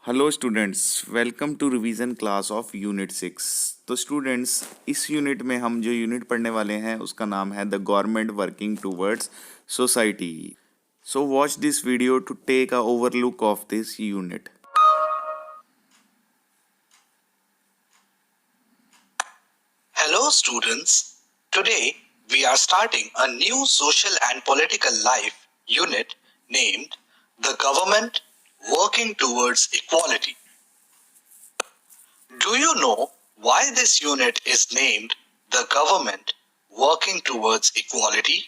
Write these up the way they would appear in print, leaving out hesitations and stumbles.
Hello students, welcome to revision class of unit 6। तो students, इस unit में हम जो यूनिट पढ़ने वाले हैं उसका नाम है the government working towards society. So watch this video to take a overlook of this unit. Hello students, today we are starting a new social and political life unit named The Government Working Towards Equality. Do you know why this unit is named The Government Working Towards Equality?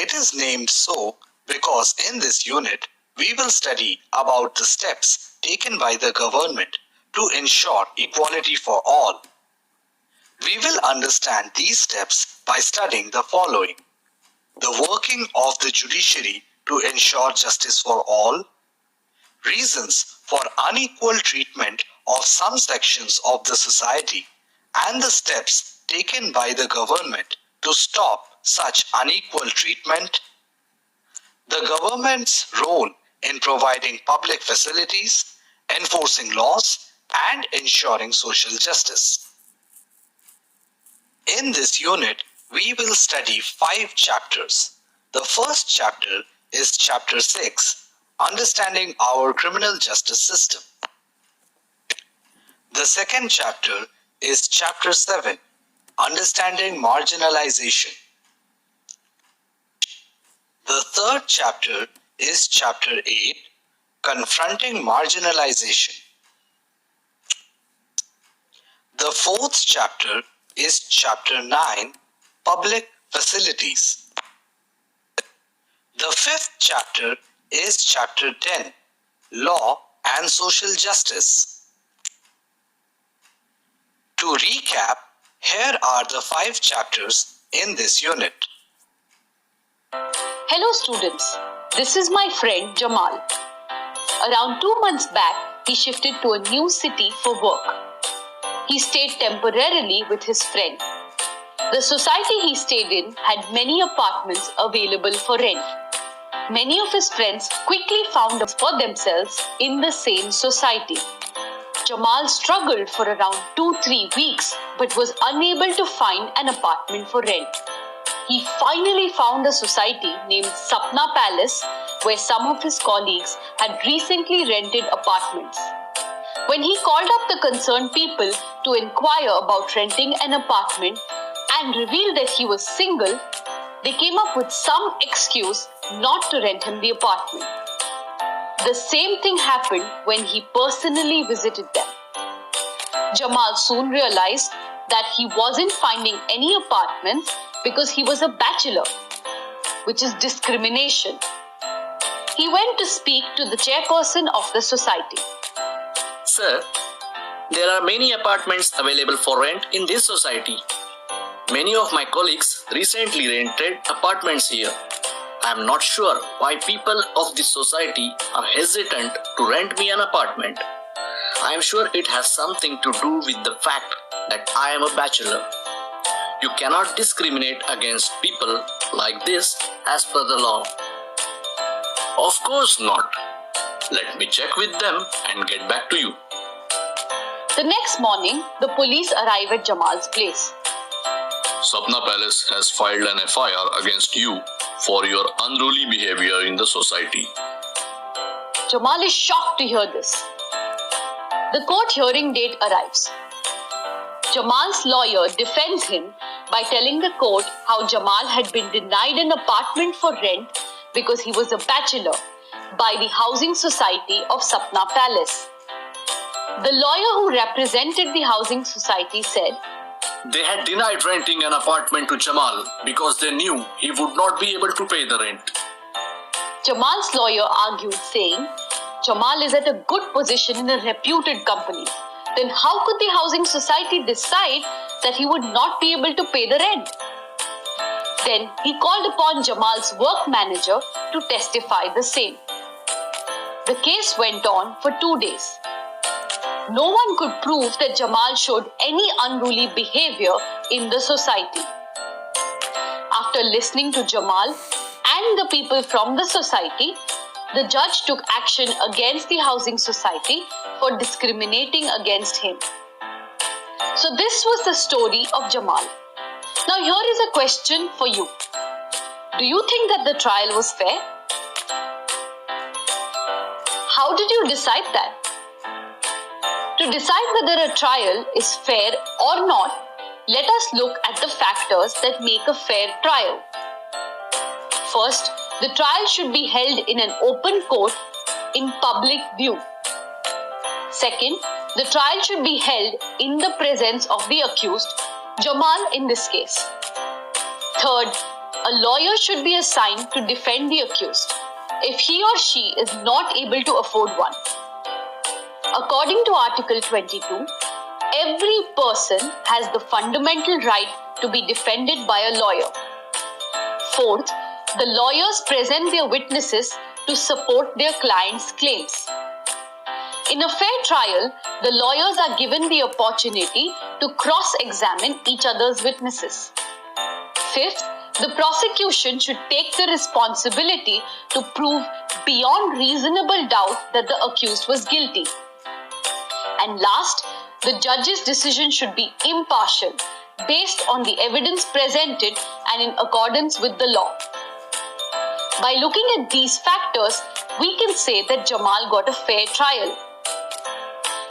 It is named so because in this unit we will study about the steps taken by the government to ensure equality for all. We will understand these steps by studying the following: the working of the judiciary to ensure justice for all, reasons for unequal treatment of some sections of the society, and the steps taken by the government to stop such unequal treatment, the government's role in providing public facilities, enforcing laws, and ensuring social justice. In this unit, we will study 5 chapters. The first chapter is chapter 6, Understanding Our Criminal Justice System. The second chapter is chapter 7, Understanding Marginalization. The third chapter is chapter 8, Confronting Marginalization. The fourth chapter is chapter 9, Public Facilities. The fifth chapter is chapter 10, Law and Social Justice. To recap, here are the 5 chapters in this unit. Hello students, this is my friend Jamal. Around 2 months back, he shifted to a new city for work. He stayed temporarily with his friend. The society he stayed in had many apartments available for rent. Many of his friends quickly found for themselves in the same society. Jamal struggled for around 2-3 weeks but was unable to find an apartment for rent. He finally found a society named Sapna Palace where some of his colleagues had recently rented apartments. When he called up the concerned people to inquire about renting an apartment and revealed that he was single, they came up with some excuse not to rent him the apartment. The same thing happened when he personally visited them. Jamal soon realized that he wasn't finding any apartments because he was a bachelor, which is discrimination. He went to speak to the chairperson of the society. Sir, there are many apartments available for rent in this society. Many of my colleagues recently rented apartments here. I am not sure why people of this society are hesitant to rent me an apartment. I am sure it has something to do with the fact that I am a bachelor. You cannot discriminate against people like this as per the law. Of course not. Let me check with them and get back to you. The next morning, the police arrive at Jamal's place. Sapna Palace has filed an FIR against you for your unruly behavior in the society. Jamal is shocked to hear this. The court hearing date arrives. Jamal's lawyer defends him by telling the court how Jamal had been denied an apartment for rent because he was a bachelor by the Housing Society of Sapna Palace. The lawyer who represented the Housing Society said, They had denied renting an apartment to Jamal because they knew he would not be able to pay the rent. Jamal's lawyer argued, saying, Jamal is at a good position in a reputed company. Then how could the Housing Society decide that he would not be able to pay the rent? Then he called upon Jamal's work manager to testify the same. The case went on for 2 days. No one could prove that Jamal showed any unruly behavior in the society. After listening to Jamal and the people from the society, the judge took action against the housing society for discriminating against him. So this was the story of Jamal. Now here is a question for you. Do you think that the trial was fair? How did you decide that? To decide whether a trial is fair or not, let us look at the factors that make a fair trial. First, the trial should be held in an open court in public view. Second, the trial should be held in the presence of the accused, Jamal in this case. Third, a lawyer should be assigned to defend the accused if he or she is not able to afford one. According to Article 22, every person has the fundamental right to be defended by a lawyer. Fourth, the lawyers present their witnesses to support their clients' claims. In a fair trial, the lawyers are given the opportunity to cross-examine each other's witnesses. Fifth, the prosecution should take the responsibility to prove beyond reasonable doubt that the accused was guilty. And last, the judge's decision should be impartial, based on the evidence presented and in accordance with the law. By looking at these factors, we can say that Jamal got a fair trial.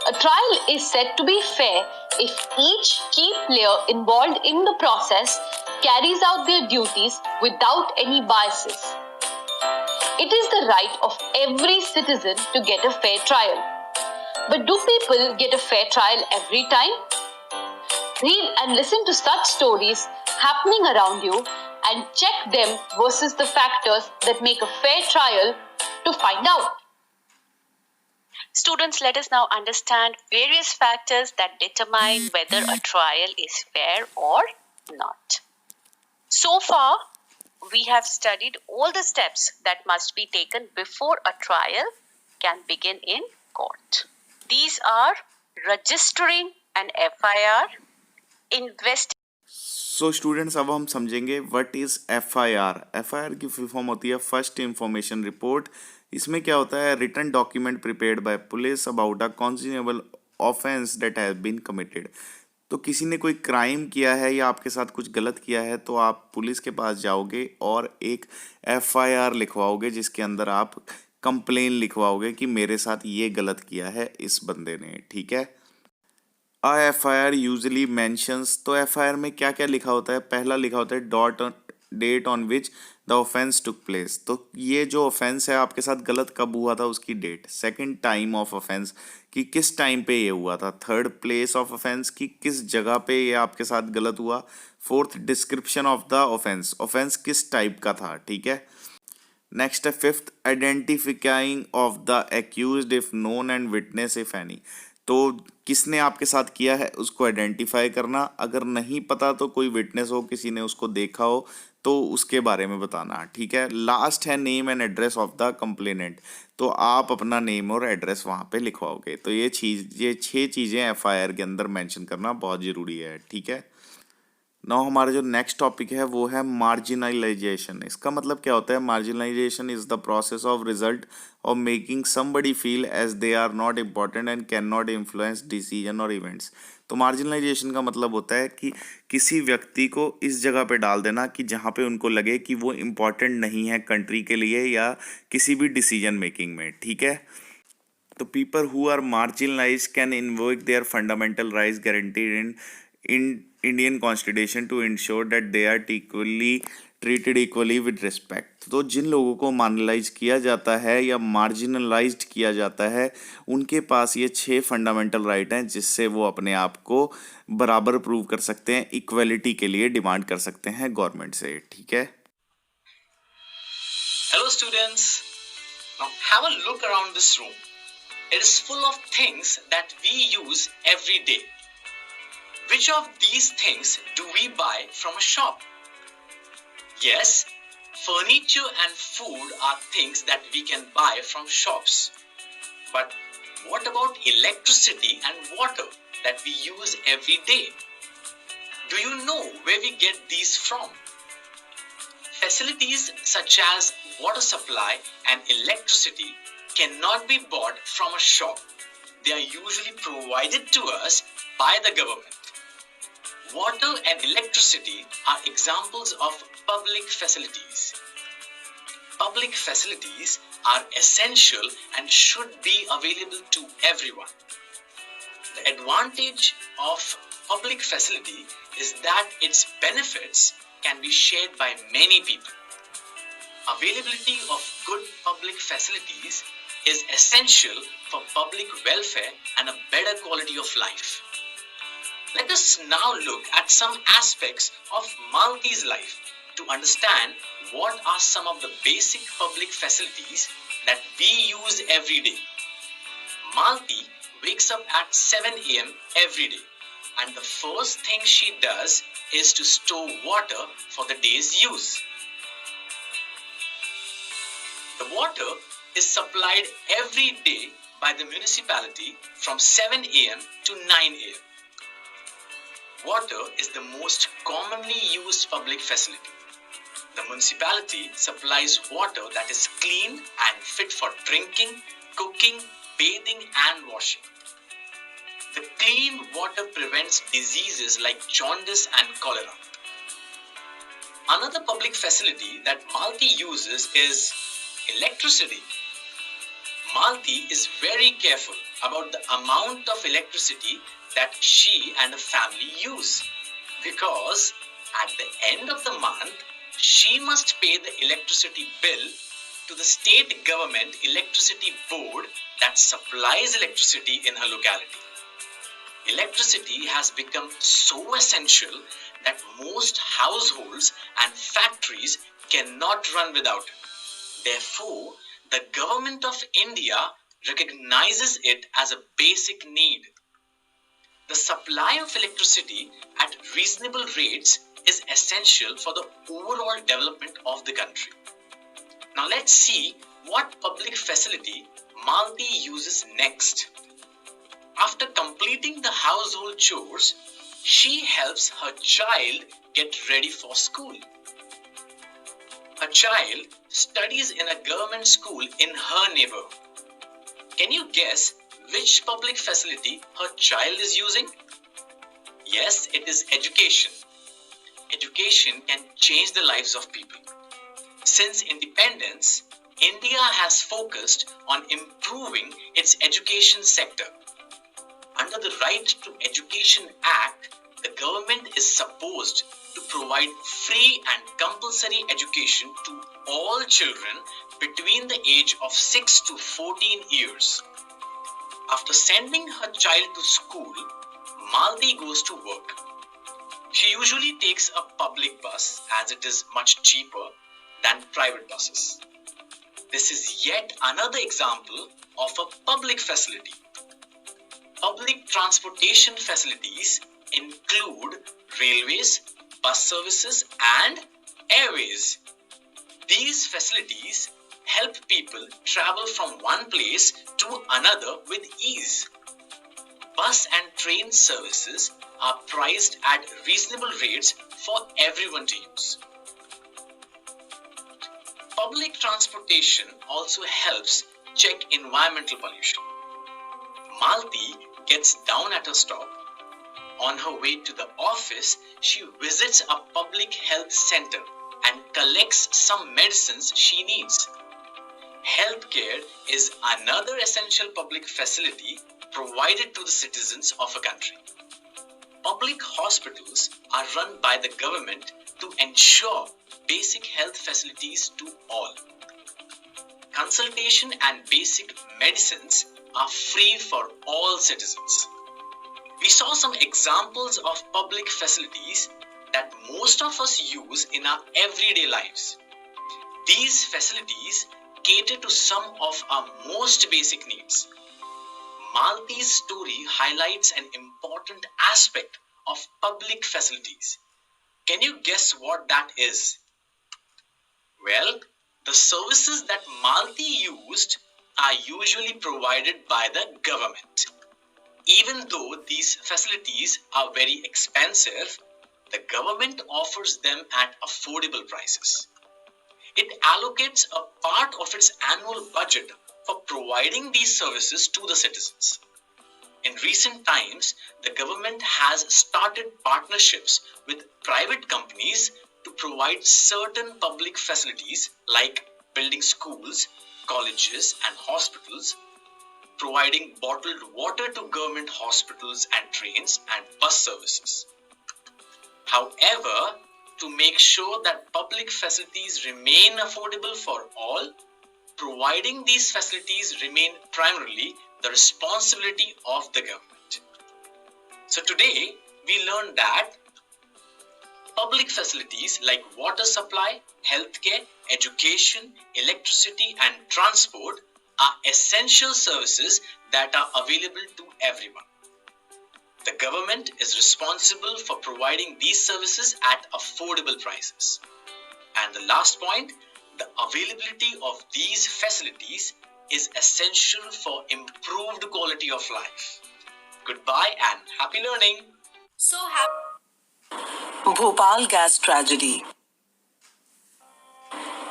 A trial is said to be fair if each key player involved in the process carries out their duties without any biases. It is the right of every citizen to get a fair trial. But do people get a fair trial every time? Read and listen to such stories happening around you and check them versus the factors that make a fair trial to find out. Students, let us now understand various factors that determine whether a trial is fair or not. So far, we have studied all the steps that must be taken before a trial can begin in court. These are registering an FIR, investigating. So students अब हम समझेंगे what is FIR. FIR की full form होती है first information report. इसमें क्या होता है, written document prepared by police about a cognizable offence that has been committed. तो किसी ने कोई क्राइम किया है या आपके साथ कुछ गलत किया है तो आप पुलिस के पास जाओगे और एक एफआईआर लिखवाओगे जिसके अंदर आप कंप्लेन लिखवाओगे कि मेरे साथ ये गलत किया है इस बंदे ने। ठीक है। एफआईआर यूजुअली मेंशंस, तो एफआईआर में क्या क्या लिखा होता है, पहला लिखा होता है date on which the offence took place. तो ये जो ऑफेंस है आपके साथ गलत कब हुआ था उसकी date. Second, time of offence कि किस टाइम पे ये हुआ था। थर्ड, प्लेस ऑफ ऑफेंस कि किस जगह पे ये आपके साथ गलत हुआ। Fourth, description of the offence, offence किस टाइप का था। ठीक है। नेक्स्ट है fifth, identifying of the accused if known and witness if any. तो किसने आपके साथ किया है उसको आइडेंटिफाई करना, अगर नहीं पता तो कोई विटनेस हो, किसी ने उसको देखा हो तो उसके बारे में बताना। ठीक है। लास्ट है name and address of the complainant, तो आप अपना नेम और एड्रेस वहाँ पे लिखवाओगे। तो ये 6 चीज़ें एफआईआर के अंदर मेंशन करना बहुत ज़रूरी है। ठीक है। नाउ हमारा जो नेक्स्ट टॉपिक है वो है मार्जिनलाइजेशन। इसका मतलब क्या होता है, marginalisation is the process of result of making somebody feel as they are not important and can not influence decision और इवेंट्स। तो मार्जिनलाइजेशन का मतलब होता है कि किसी व्यक्ति को इस जगह पे डाल देना कि जहाँ पे उनको लगे कि वो इम्पॉर्टेंट नहीं है कंट्री के लिए या किसी भी डिसीजन मेकिंग में। ठीक है। तो people who are marginalised can invoke their fundamental rights guaranteed in Indian Constitution to ensure that they are treated equally with respect। तो जिन लोगों को मार्जिनलाइज किया जाता है या मार्जिनलाइज्ड किया जाता है उनके पास ये 6 फंडामेंटल राइट हैं जिससे वो अपने आप को बराबर प्रूव कर सकते हैं, इक्वलिटी के लिए डिमांड कर सकते हैं गवर्नमेंट से। ठीक है। Hello students, now have a look around this room. It is full of things that we use every day. Which of these things do we buy from a shop? Yes, furniture and food are things that we can buy from shops. But what about electricity and water that we use every day? Do you know where we get these from? Facilities such as water supply and electricity cannot be bought from a shop. They are usually provided to us by the government. Water and electricity are examples of public facilities. Public facilities are essential and should be available to everyone. The advantage of public facility is that its benefits can be shared by many people. Availability of good public facilities is essential for public welfare and a better quality of life. Let us now look at some aspects of Malti's life to understand what are some of the basic public facilities that we use every day. Malti wakes up at 7 a.m. every day, and the first thing she does is to store water for the day's use. The water is supplied every day by the municipality from 7 a.m. to 9 a.m. Water is the most commonly used public facility. The municipality supplies water that is clean and fit for drinking, cooking, bathing, and washing. The clean water prevents diseases like jaundice and cholera. Another public facility that Malti uses is electricity. Malti is very careful about the amount of electricity that she and her family use, because at the end of the month, she must pay the electricity bill to the state government electricity board that supplies electricity in her locality. Electricity has become so essential that most households and factories cannot run without it. Therefore, the government of India recognizes it as a basic need. The supply of electricity at reasonable rates is essential for the overall development of the country. Now let's see what public facility Malti uses next. After completing the household chores, she helps her child get ready for school. Her child studies in a government school in her neighborhood. Can you guess which public facility her child is using? Yes, it is education. Education can change the lives of people. Since independence, India has focused on improving its education sector. Under the Right to Education Act, the government is supposed to provide free and compulsory education to all children between the age of 6 to 14 years. After sending her child to school, Malti goes to work. She usually takes a public bus as it is much cheaper than private buses. This is yet another example of a public facility. Public transportation facilities include railways, bus services, and airways. These facilities help people travel from one place to another with ease. Bus and train services are priced at reasonable rates for everyone to use. Public transportation also helps check environmental pollution. Malti gets down at her stop. On her way to the office, she visits a public health center and collects some medicines she needs. Healthcare is another essential public facility provided to the citizens of a country. Public hospitals are run by the government to ensure basic health facilities to all. Consultation and basic medicines are free for all citizens. We saw some examples of public facilities that most of us use in our everyday lives. These facilities cater to some of our most basic needs. Malti's story highlights an important aspect of public facilities. Can you guess what that is? Well, the services that Malti used are usually provided by the government. Even though these facilities are very expensive, the government offers them at affordable prices. it allocates a part of its annual budget for providing these services to the citizens. In recent times, the government has started partnerships with private companies to provide certain public facilities like building schools, colleges, and hospitals, providing bottled water to government hospitals and trains and bus services. However, to make sure that public facilities remain affordable for all, providing these facilities remain primarily the responsibility of the government. So today, we learned that public facilities like water supply, healthcare, education, electricity, and transport are essential services that are available to everyone. The government is responsible for providing these services at affordable prices. And the last point, the availability of these facilities is essential for improved quality of life. Goodbye and happy learning. Bhopal gas tragedy.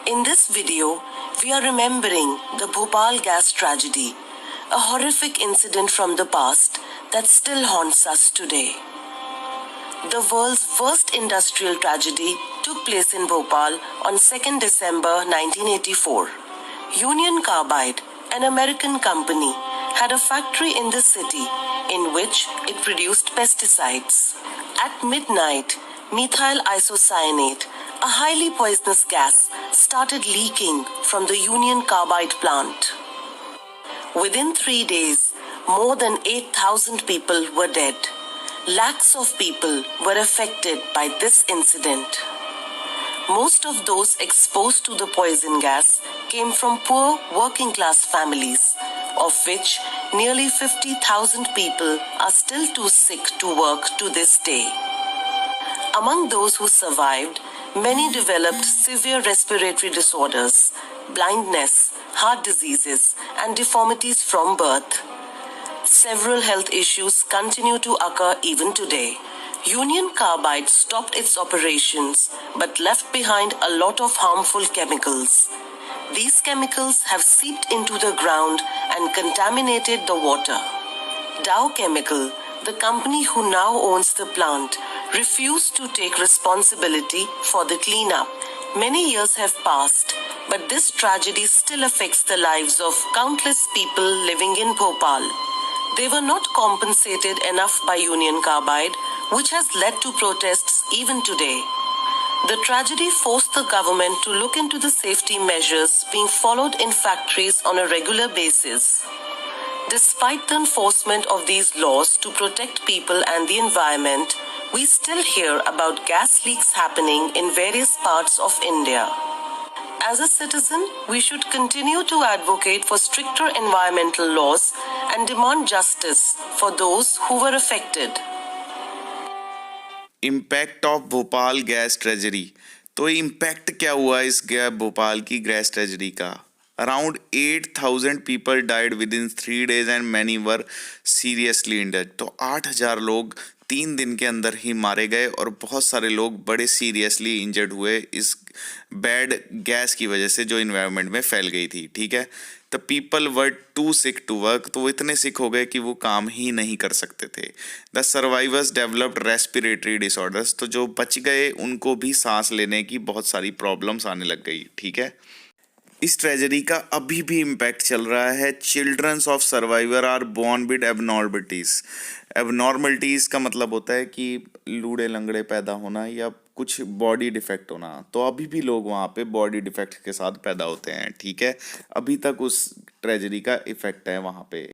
In this video, we are remembering the Bhopal gas tragedy, a horrific incident from the past that still haunts us today. The world's worst industrial tragedy took place in Bhopal on 2nd December 1984. Union Carbide, an American company, had a factory in the city in which it produced pesticides. At midnight, methyl isocyanate, a highly poisonous gas, started leaking from the Union Carbide plant. Within 3 days, more than 8,000 people were dead. Lakhs of people were affected by this incident. Most of those exposed to the poison gas came from poor working-class families, of which nearly 50,000 people are still too sick to work to this day. Among those who survived, many developed severe respiratory disorders, blindness, heart diseases, and deformities from birth. Several health issues continue to occur even today. Union Carbide stopped its operations but left behind a lot of harmful chemicals. These chemicals have seeped into the ground and contaminated the water. Dow Chemical, the company who now owns the plant, refused to take responsibility for the cleanup. Many years have passed, but this tragedy still affects the lives of countless people living in Bhopal. They were not compensated enough by Union Carbide, which has led to protests even today. The tragedy forced the government to look into the safety measures being followed in factories on a regular basis. Despite the enforcement of these laws to protect people and the environment, we still hear about gas leaks happening in various parts of India. As a citizen, we should continue to advocate for stricter environmental laws and demand justice for those who were affected. Impact of Bhopal gas treasury. तो impact क्या हुआ इस भोपाल की gas treasury का? Around 8,000 people died with in 3 days and many were seriously injured. तो 8,000 लोग 3 दिन के अंदर ही मारे गए और बहुत सारे लोग बड़े सीरियसली इंजर्ड हुए इस बैड गैस की वजह से जो इन्वायरमेंट में फैल गई थी। ठीक है, the people were too sick to work. तो वो इतने सिक हो गए कि वो काम ही नहीं कर सकते थे। The survivors developed respiratory disorders. तो जो बच गए उनको भी सांस लेने की बहुत सारी प्रॉब्लम्स आने लग गई। ठीक है, इस ट्रेजरी का अभी भी इम्पैक्ट चल रहा है। Childrens of survivor are born with abnormalities. Abnormalities का मतलब होता है कि लूड़े लंगड़े पैदा होना या कुछ बॉडी डिफेक्ट होना। तो अभी भी लोग वहाँ पे बॉडी डिफेक्ट के साथ पैदा होते हैं। ठीक है, अभी तक उस ट्रेजरी का इफेक्ट है वहाँ पे।